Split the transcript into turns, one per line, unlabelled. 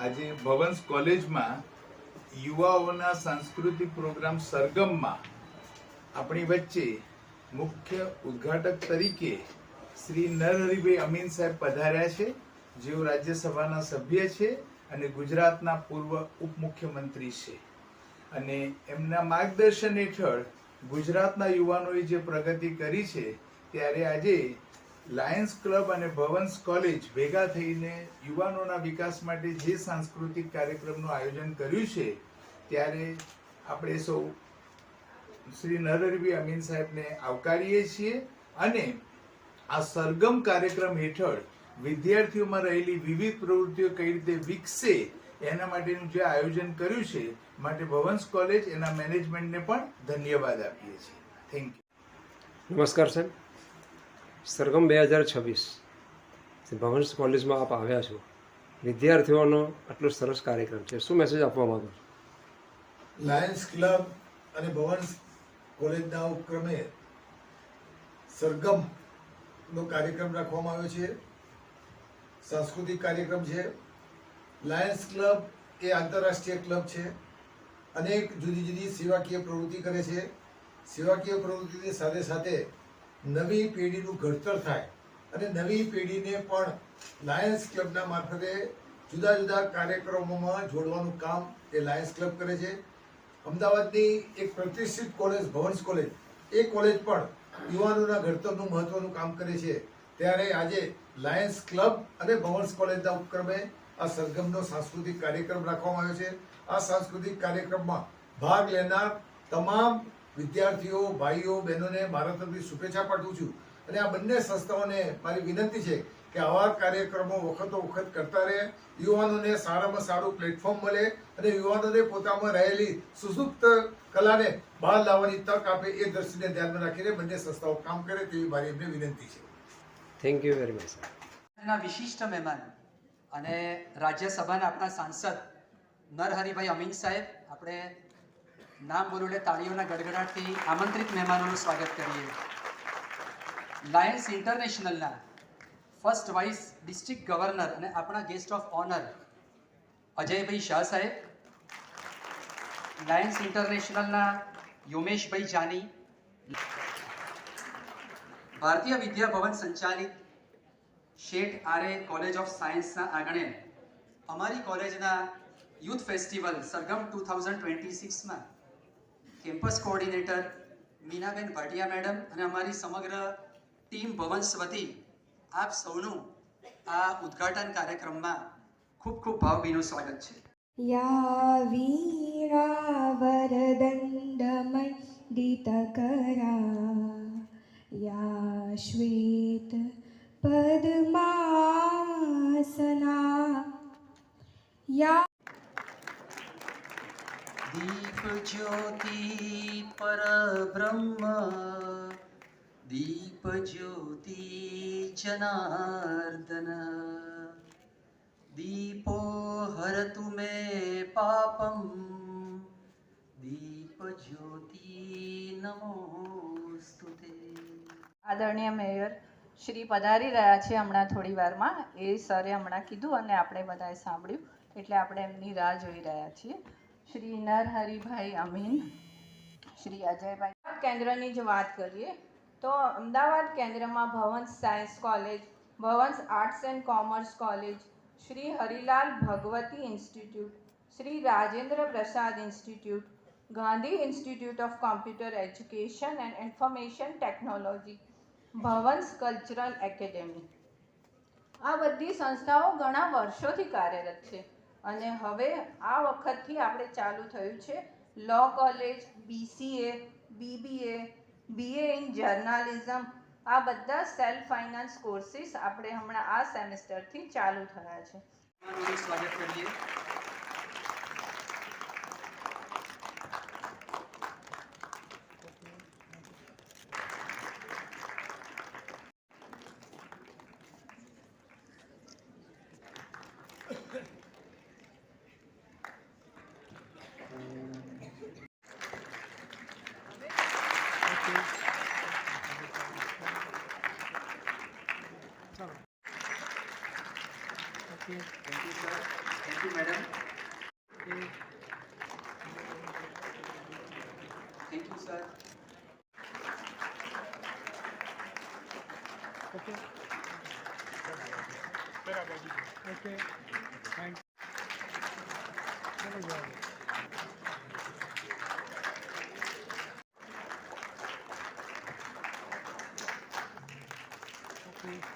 આજે ભવન્સ કોલેજમાં યુવાઓના સાંસ્કૃતિક પ્રોગ્રામ સરગમમાં આપણી વચ્ચે મુખ્ય ઉદ્ઘાટક તરીકે શ્રી નરહરિભાઈ અમીન સાહેબ પધાર્યા છે, જેઓ રાજ્યસભાના સભ્ય છે અને ગુજરાતના પૂર્વ ઉપમુખ્યમંત્રી છે. અને એમના માર્ગદર્શન હેઠળ ગુજરાતના યુવાનોએ જે પ્રગતિ કરી છે, ત્યારે આજે લાયન્સ ક્લબ અને ભવન્સ કોલેજ ભેગા થઈને યુવાનોના વિકાસ માટે જે સાંસ્કૃતિક કાર્યક્રમનું આયોજન કર્યું છે, ત્યારે આપણે સૌ શ્રી નરહરિભાઈ અમીન સાહેબને આવકારીએ છીએ. અને આ સરગમ કાર્યક્રમ હેઠળ વિદ્યાર્થીઓમાં રહેલી વિવિધ પ્રવૃત્તિઓ કઈ રીતે વિકસે એના માટેનું જે આયોજન કર્યું છે, માટે ભવન્સ કોલેજ એના મેનેજમેન્ટને પણ ધન્યવાદ આપીએ છીએ. Thank you.
નમસ્કાર સાહેબ. સરગમ 2026 ભવન્સ કોલેજમાં આપ આવ્યા છો. વિદ્યાર્થીઓનો આટલો સરસ કાર્યક્રમ છે, શું મેસેજ આપવા માંગો છો?
લાયન્સ ક્લબ અને ભવન્સ કોલેજના ઉપક્રમે સરગમનો કાર્યક્રમ રાખવામાં આવ્યો છે. સાંસ્કૃતિક કાર્યક્રમ છે. લાયન્સ ક્લબ એ આંતરરાષ્ટ્રીય ક્લબ છે. અનેક જુદી જુદી સેવાકીય પ્રવૃત્તિ કરે છે. સેવાકીય પ્રવૃત્તિની સાથે સાથે નવી પેઢીનું ઘડતર થાય અને નવી પેઢીને પણ લાયન્સ ક્લબના મારફતે જુદા જુદા કાર્યક્રમોમાં જોડવાનું કામ એ લાયન્સ ક્લબ કરે છે. અમદાવાદની એક પ્રતિષ્ઠિત કોલેજ ભવન્સ કોલેજ, એ કોલેજ પણ યુવાનોના ઘડતરનું મહત્વનું કામ કરે છે. ત્યારે આજે લાયન્સ ક્લબ અને ભવન્સ કોલેજના ઉપક્રમે આ સરગમનો સાંસ્કૃતિક કાર્યક્રમ રાખવામાં આવ્યો છે. આ સાંસ્કૃતિક કાર્યક્રમમાં ભાગ લેનાર તમામ વિદ્યાર્થીઓ, ભાઈઓ, બહેનોને મારા તરફથી શુભેચ્છા પાઠવું છું. અને આ બંને સંસ્થાઓને મારી વિનંતી છે કે આવા કાર્યક્રમો વખતો વખત કરતા રહે, યુવાનોને સારામાં સારું પ્લેટફોર્મ મળે અને યુવાનોને પોતામાં રહેલી સુસુપ્ત કલાને બહાર લાવવાની તક આપે, એ દ્રષ્ટિને ધ્યાનમાં રાખીને બંને સંસ્થાઓ કામ કરે તેવી મારી એમને વિનંતી છે.
Thank you very much.
વિશિષ્ટ મહેમાન અને રાજ્યસભાના આપણા સાંસદ નરહરિભાઈ અમીન સાહેબ, આપણે નામ બોલું એટલે તાળીઓના ગડગડાટથી આમંત્રિત મહેમાનોનું સ્વાગત કરીએ. લાયન્સ ઇન્ટરનેશનલના ફર્સ્ટ વાઇસ ડિસ્ટ્રિક્ટ ગવર્નર અને આપણા ગેસ્ટ ઓફ ઓનર અજયભાઈ શાહ સાહેબ, લાયન્સ ઇન્ટરનેશનલના યોમેશભાઈ જાની, ભારતીય વિદ્યા ભવન સંચાલિત શેઠ આરે કોલેજ ઓફ સાયન્સના આંગણે અમારી કોલેજના યુથ ફેસ્ટિવલ સરગમ 2026માં કેમ્પસ કોઓર્ડિનેટર મીનાબેન ભાટિયા મેડમ અને અમારી સમગ્ર ટીમ ભવન્સ વતી આપ સૌનું આ ઉદ્ઘાટન કાર્યક્રમમાં ખૂબ ખૂબ ભાવભીનું સ્વાગત છે.
યા વીણા વરદંડમંડિતકરા યા શ્વેત પદ્માસના યા
દીપ જ્યોતિ પરબ્રહ્મ દીપ જ્યોતિ જનાર્દન દીપો હરતુ મે પાપમ દીપ જ્યોતિ નમોસ્તુતે.
આદરણીય મેયર શ્રી પધારી રહ્યા છે હમણાં થોડી વારમાં. એ સરે હમણાં કીધું અને આપણે બધાએ સાંભળ્યું, એટલે આપણે એમની રાહ જોઈ રહ્યા છીએ. શ્રી નરહરિભાઈ અમીન, શ્રી અજયભાઈ. કેન્દ્રની જો વાત કરીએ તો અમદાવાદ કેન્દ્રમાં Bhavans science college, Bhavans arts and commerce college, Shri Harilal Bhagwati institute, Shri Rajendra Prasad institute, Gandhi institute of computer education and information technology, Bhavans cultural academy, આ બધી સંસ્થાઓ ઘણા વર્ષોથી કાર્યરત છે. અને હવે આ વખતથી આપણે ચાલુ થયું છે લો college, BCA, BBA, BA in journalism, આ બધા સેલ્ફ ફાઇનાન્સ કોર્સીસ આપણે હમણાં આ સેમેસ્ટરથી ચાલુ થયા છે.
સ્વાગત કરીએ. Thank you, sir. Thank you madam. Thank you sir.
Okay.